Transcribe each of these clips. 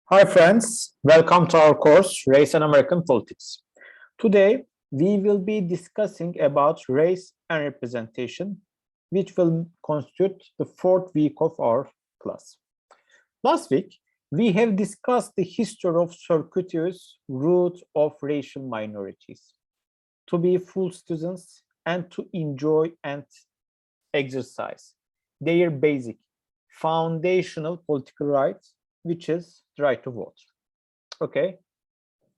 Hi friends, welcome to our course Race and American Politics. Today we will be discussing about race and representation, which will constitute the fourth week of our class. Last week we have discussed the history of circuitous roots of racial minorities to be full citizens and to enjoy and exercise their basic foundational political rights, which is the right to vote. Okay,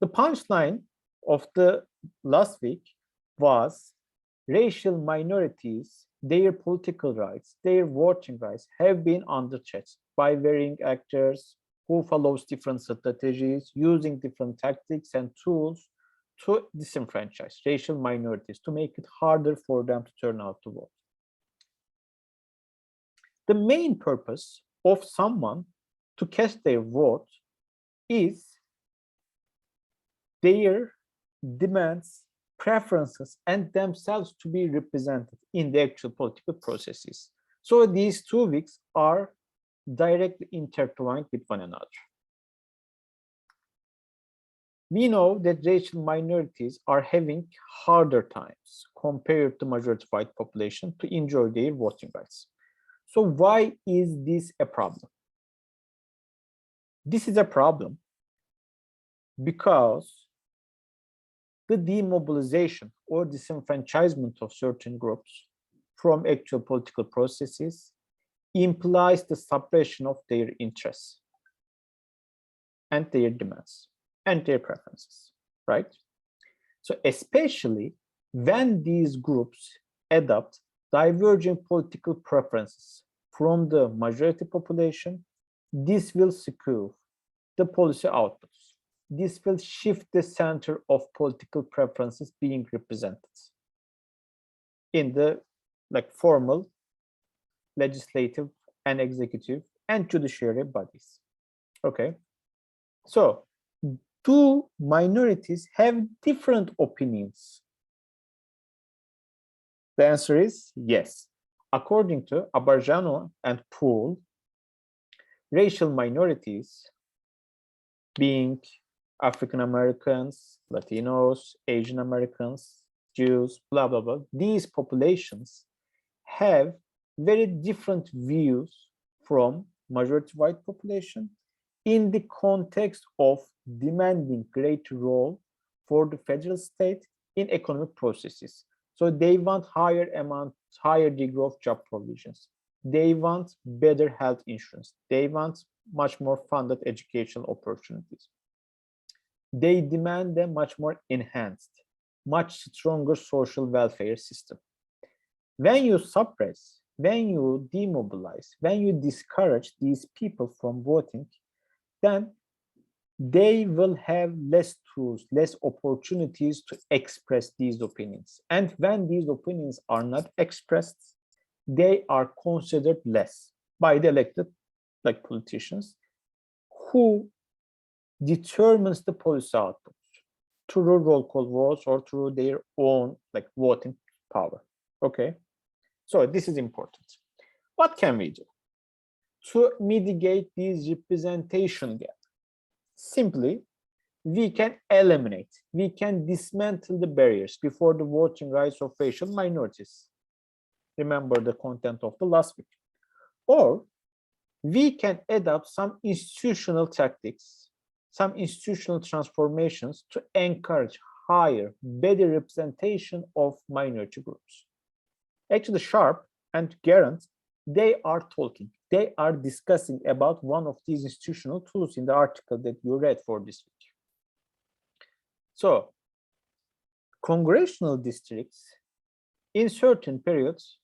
the punchline of the last week was racial minorities, their political rights, their voting rights have been under threat by varying actors who follows different strategies, using different tactics and tools to disenfranchise racial minorities, to make it harder for them to turn out to vote. The main purpose of someone to cast their vote is their demands, preferences, and themselves to be represented in the actual political processes. So these 2 weeks are directly intertwined with one another. We know that racial minorities are having harder times compared to majority white population to enjoy their voting rights. So why is this a problem? This is a problem because the demobilization or disenfranchisement of certain groups from actual political processes implies the suppression of their interests and their demands and their preferences, right? So especially when these groups adopt divergent political preferences from the majority population, this will skew the policy outputs. This will shift the center of political preferences being represented in the formal legislative and executive and judiciary bodies. Okay, so do minorities have different opinions? The answer is yes. According to Abarjano and Poole, racial minorities, being African Americans, Latinos, Asian Americans, Jews, blah, blah, blah, these populations have very different views from majority white population in the context of demanding greater role for the federal state in economic processes. So they want higher degree of job provisions. They want better health insurance. They want much more funded educational opportunities. They demand a much more enhanced, much stronger social welfare system. When you suppress, when you demobilize, when you discourage these people from voting, then they will have less tools, less opportunities to express these opinions. And when these opinions are not expressed, they are considered less by the elected politicians, who determines the policy outputs through roll call votes or through their own voting power. Okay, so this is important. What can we do to mitigate this representation gap? Simply, we can eliminate, we can dismantle the barriers before the voting rights of racial minorities. Remember the content of the last week. Or we can adopt some institutional tactics, some institutional transformations to encourage higher, better representation of minority groups. Actually, Sharp and Garant, they are talking, they are discussing about one of these institutional tools in the article that you read for this week. So, congressional districts in certain periods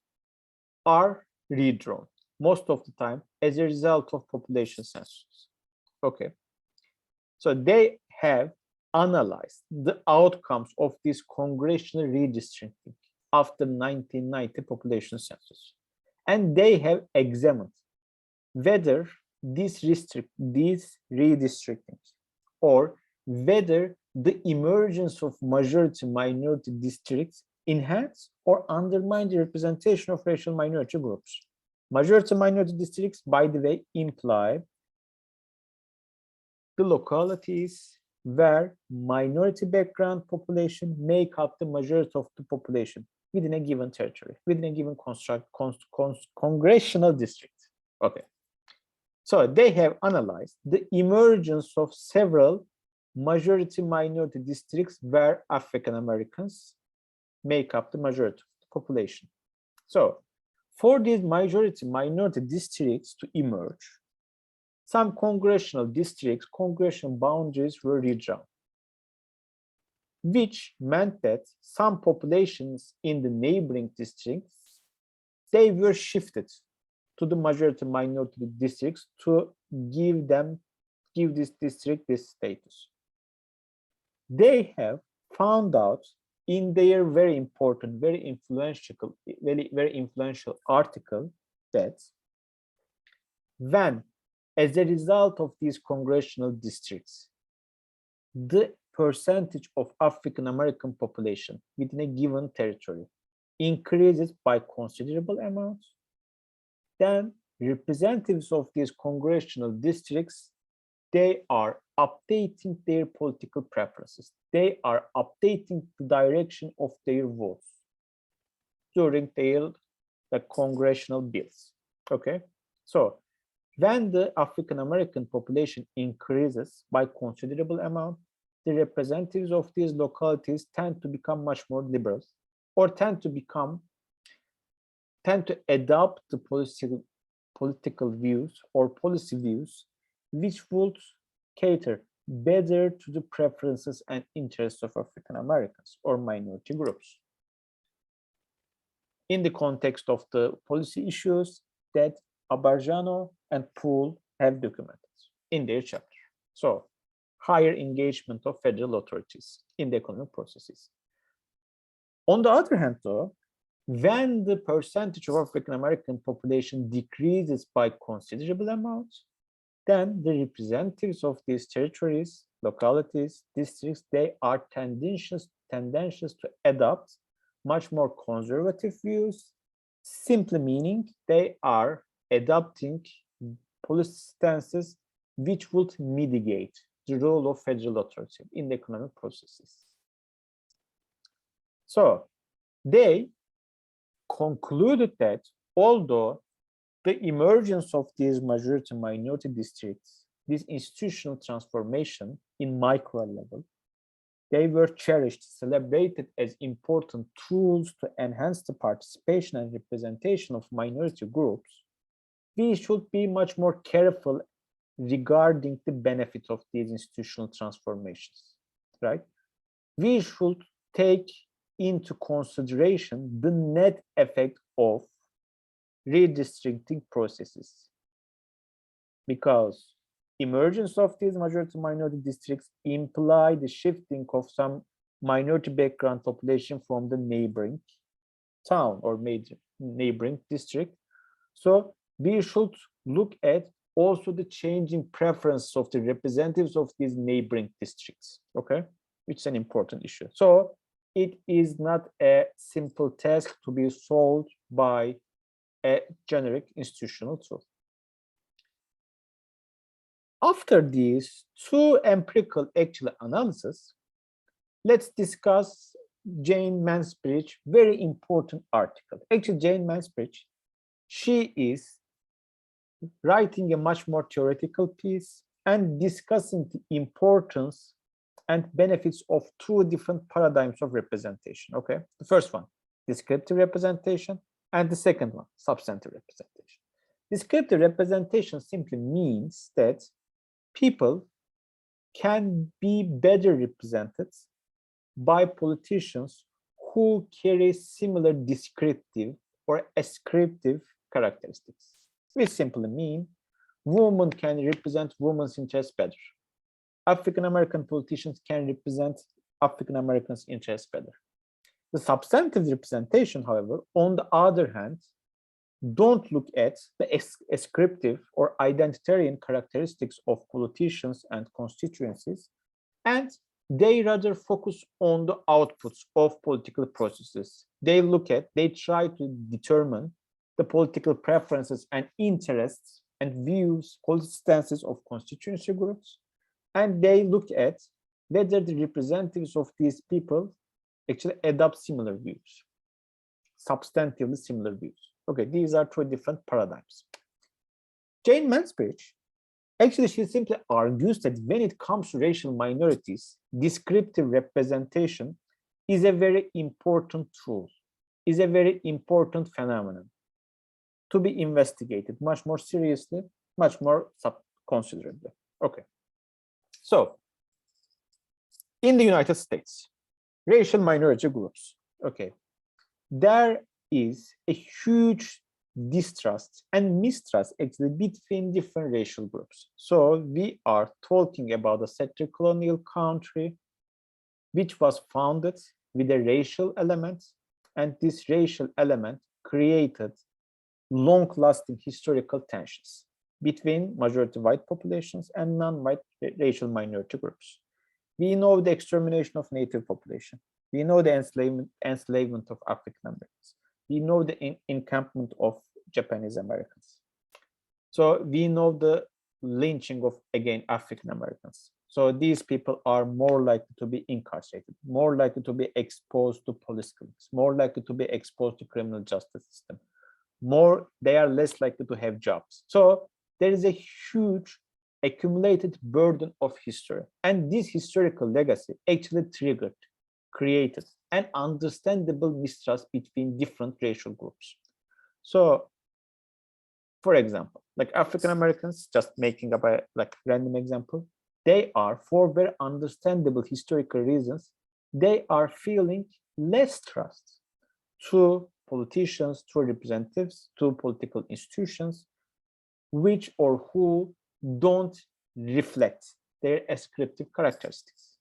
are redrawn, most of the time as a result of population census. Okay, so they have analyzed the outcomes of this congressional redistricting after 1990 population census, and they have examined whether these redistricting or whether the emergence of majority minority districts enhance or undermine the representation of racial minority groups. Majority minority districts, by the way, imply the localities where minority background population make up the majority of the population within a given territory, within a given congressional district. Okay. So they have analyzed the emergence of several majority minority districts where African Americans make up the majority of the population. So for these majority minority districts to emerge, some congressional districts, congressional boundaries were redrawn, which meant that some populations in the neighboring districts, they were shifted to the majority minority districts to give this district this status. They have found out in their very important, very influential article that when, as a result of these congressional districts, the percentage of African American population within a given territory increases by considerable amounts, then representatives of these congressional districts, they are updating their political preferences. They are updating the direction of their votes during the congressional bills. Okay, so when the African American population increases by considerable amount, the representatives of these localities tend to become much more liberal, or tend to adopt the political views or policy views which would cater better to the preferences and interests of African Americans or minority groups. In the context of the policy issues that Abarjano and Poole have documented in their chapter. So, higher engagement of federal authorities in the economic processes. On the other hand, though, when the percentage of African American population decreases by considerable amounts, then the representatives of these territories, localities, districts, they are tendentious to adopt much more conservative views, simply meaning they are adopting policy stances which would mitigate the role of federal authority in the economic processes. So they concluded that although the emergence of these majority minority districts, this institutional transformation in micro level, they were cherished, celebrated as important tools to enhance the participation and representation of minority groups, we should be much more careful regarding the benefits of these institutional transformations, right? We should take into consideration the net effect of redistricting processes, because emergence of these majority minority districts imply the shifting of some minority background population from the neighboring town or major neighboring district. So we should look at also the changing preference of the representatives of these neighboring districts, okay, which is an important issue. So it is not a simple task to be solved by a generic institutional tool. After these two empirical actual analysis, let's discuss Jane Mansbridge's very important article. Actually, Jane Mansbridge, she is writing a much more theoretical piece and discussing the importance and benefits of two different paradigms of representation. Okay, the first one, descriptive representation, and the second one, substantive representation. Descriptive representation simply means that people can be better represented by politicians who carry similar descriptive or ascriptive characteristics. We simply mean women can represent women's interests better. African American politicians can represent African Americans' interests better. The substantive representation, however, on the other hand, don't look at the ascriptive or identitarian characteristics of politicians and constituencies, and they rather focus on the outputs of political processes. They try to determine the political preferences and interests and views, policy stances of constituency groups, and they look at whether the representatives of these people actually adopt similar views, substantively similar views. Okay, these are two different paradigms. Jane Mansbridge, actually, she simply argues that when it comes to racial minorities, descriptive representation is a very important tool, is a very important phenomenon to be investigated much more seriously, much more considerably. Okay. So, in the United States, racial minority groups, okay, there is a huge distrust and mistrust actually between different racial groups. So we are talking about a settler colonial country which was founded with a racial element, and this racial element created long-lasting historical tensions between majority white populations and non-white racial minority groups. We know the extermination of native population. We know the enslavement of African Americans. We know the encampment of Japanese Americans. So we know the lynching of, again, African Americans. So these people are more likely to be incarcerated, more likely to be exposed to police killings, more likely to be exposed to criminal justice system. They are less likely to have jobs. So there is a huge accumulated burden of history. And this historical legacy actually created an understandable mistrust between different racial groups. So, for example, like African Americans, just making up a random example, they are, for very understandable historical reasons, they are feeling less trust to politicians, to representatives, to political institutions, which or who don't reflect their ascriptive characteristics.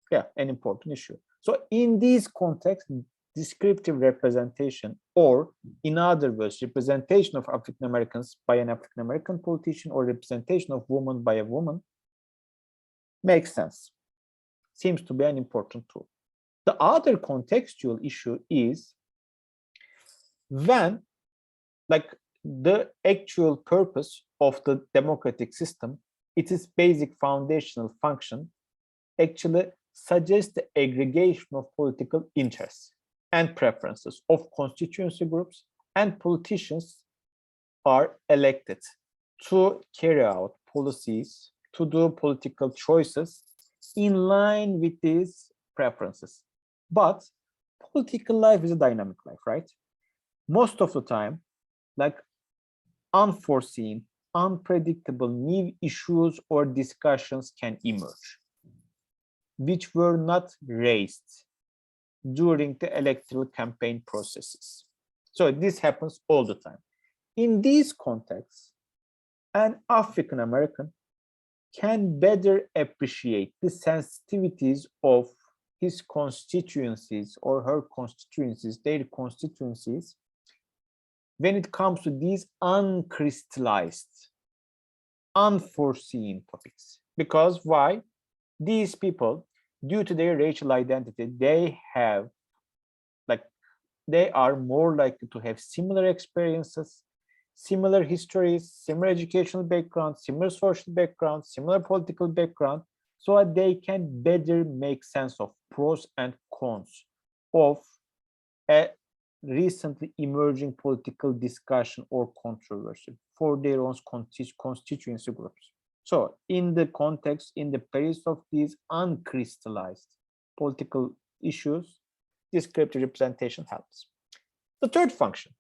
Yeah, an important issue. So in this context, descriptive representation, or in other words, representation of African Americans by an African American politician or representation of women by a woman, makes sense, seems to be an important tool. The other contextual issue is when, like, the actual purpose of the democratic system, its basic foundational function actually suggests the aggregation of political interests and preferences of constituency groups, and politicians are elected to carry out policies, to do political choices in line with these preferences. But political life is a dynamic life, right? Most of the time, like, unforeseen, unpredictable new issues or discussions can emerge, which were not raised during the electoral campaign processes. So this happens all the time. In these contexts, an African American can better appreciate the sensitivities of his constituencies or her constituencies, their constituencies, when it comes to these uncrystallized, unforeseen topics. Because why? These people, due to their racial identity, they are more likely to have similar experiences, similar histories, similar educational background, similar social background, similar political background, so that they can better make sense of pros and cons of a recently emerging political discussion or controversy for their own constituency groups. So in the context, in the place of these uncrystallized political issues, descriptive representation helps. The third function,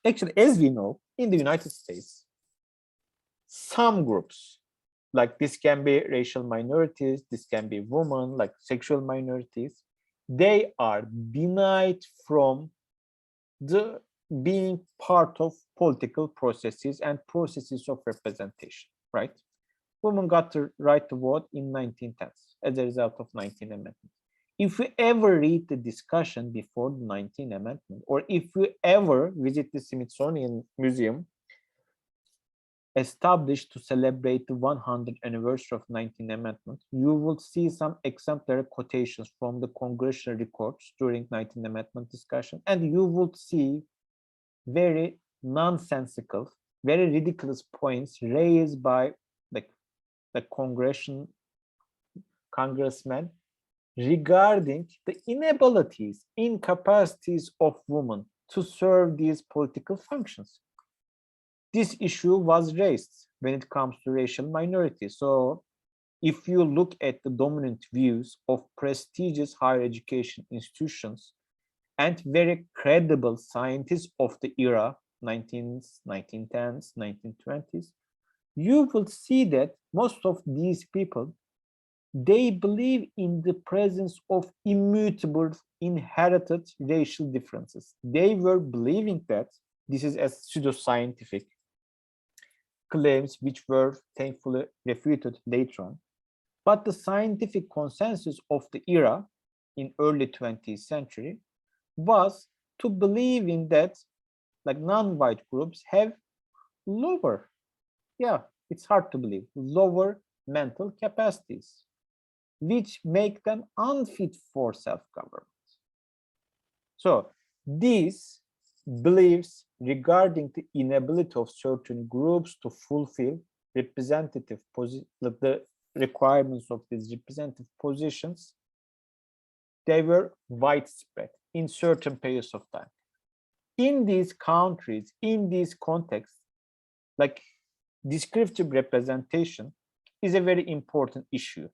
actually, as we know, in the United States, some groups, like this can be racial minorities, this can be women, like sexual minorities, they are denied from the being part of political processes and processes of representation, right? Women got the right to vote in 1910s as a result of 19th Amendment. If you ever read the discussion before the 19th Amendment, or if you ever visit the Smithsonian Museum established to celebrate the 100th anniversary of 19th Amendment, you will see some exemplary quotations from the congressional records during 19th Amendment discussion, and you will see very nonsensical, very ridiculous points raised by the congressional congressmen regarding the inabilities, incapacities of women to serve these political functions. This issue was raised when it comes to racial minorities. So if you look at the dominant views of prestigious higher education institutions and very credible scientists of the era, 1910s, 1920s, you will see that most of these people, they believe in the presence of immutable inherited racial differences. They were believing that this is as pseudoscientific claims which were thankfully refuted later on. But the scientific consensus of the era in early 20th century was to believe in that like non-white groups have lower, yeah, it's hard to believe, lower mental capacities, which make them unfit for self-government. So these beliefs regarding the inability of certain groups to fulfill representative the requirements of these representative positions, they were widespread in certain periods of time. In these countries, in these contexts, like descriptive representation is a very important issue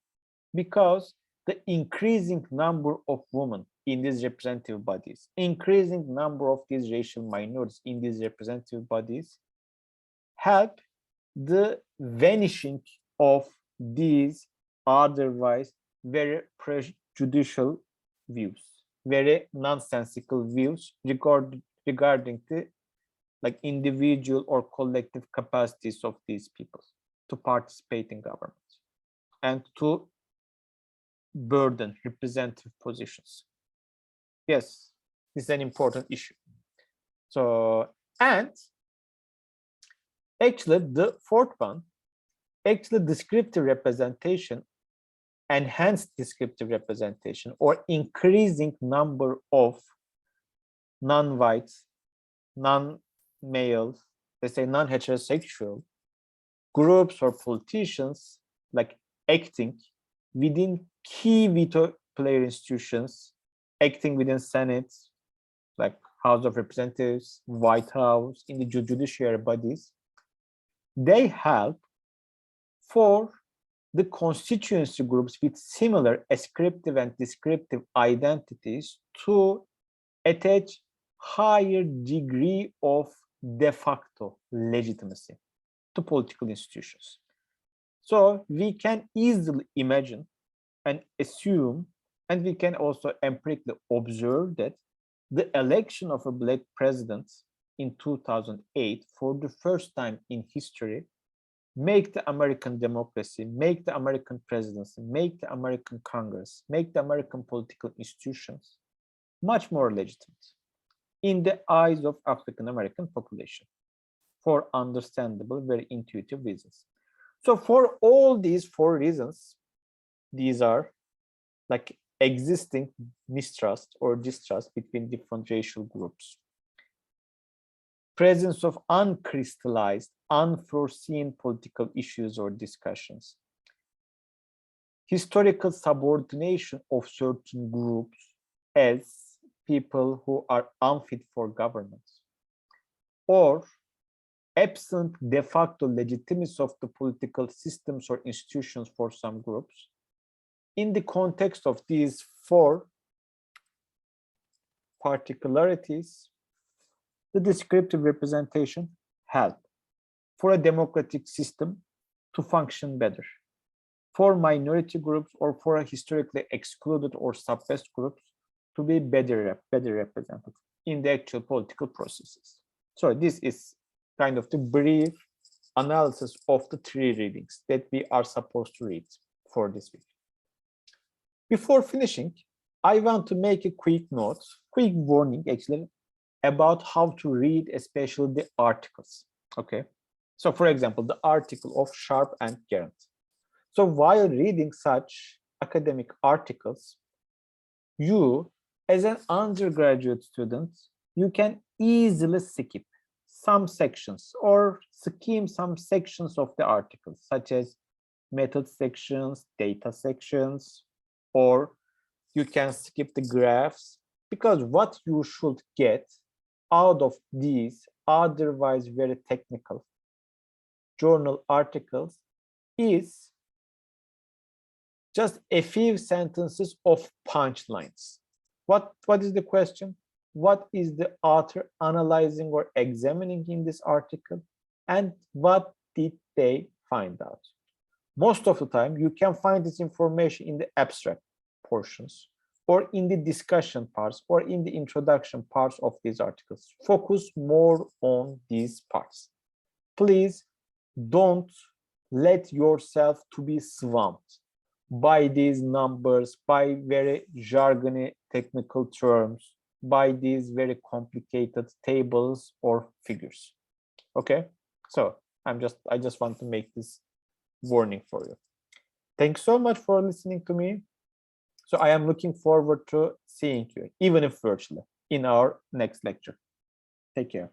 because the increasing number of women in these representative bodies, increasing number of these racial minorities in these representative bodies help the vanishing of these otherwise very prejudicial views, very nonsensical views regarding the like individual or collective capacities of these people to participate in government and to burden representative positions. Yes, this is an important issue. So, and actually the fourth one, actually descriptive representation, enhanced descriptive representation, or increasing number of non-white, non-male, let's say non-heterosexual groups or politicians like acting within key veto player institutions, acting within Senate, like House of Representatives, White House, in the judiciary bodies, they help for the constituency groups with similar ascriptive and descriptive identities to attach higher degree of de facto legitimacy to political institutions. So we can easily imagine and assume, and we can also empirically observe that the election of a Black president in 2008 for the first time in history make the American democracy, make the American presidency, make the American Congress, make the American political institutions much more legitimate in the eyes of African American population for understandable, very intuitive reasons. So for all these four reasons, these are like existing mistrust or distrust between different racial groups. Presence of uncrystallized, unforeseen political issues or discussions. Historical subordination of certain groups as people who are unfit for government. Or absent de facto legitimacy of the political systems or institutions for some groups. In the context of these four particularities, the descriptive representation help for a democratic system to function better, for minority groups or for a historically excluded or suppressed groups to be better represented in the actual political processes. So this is kind of the brief analysis of the three readings that we are supposed to read for this week. Before finishing, I want to make a quick note, quick warning actually, about how to read especially the articles, okay? So for example, the article of Sharp and Garant. So while reading such academic articles, you as an undergraduate student, you can easily skip some sections or skim some sections of the articles, such as method sections, data sections, or you can skip the graphs, because what you should get out of these otherwise very technical journal articles is just a few sentences of punchlines. What is the question? What is the author analyzing or examining in this article? And what did they find out? Most of the time, you can find this information in the abstract portions, or in the discussion parts, or in the introduction parts of these articles. Focus more on these parts. Please don't let yourself to be swamped by these numbers, by very jargony technical terms, by these very complicated tables or figures. Okay, so I just want to make this warning for you. Thanks so much for listening to me. So I am looking forward to seeing you, even if virtually, in our next lecture. Take care.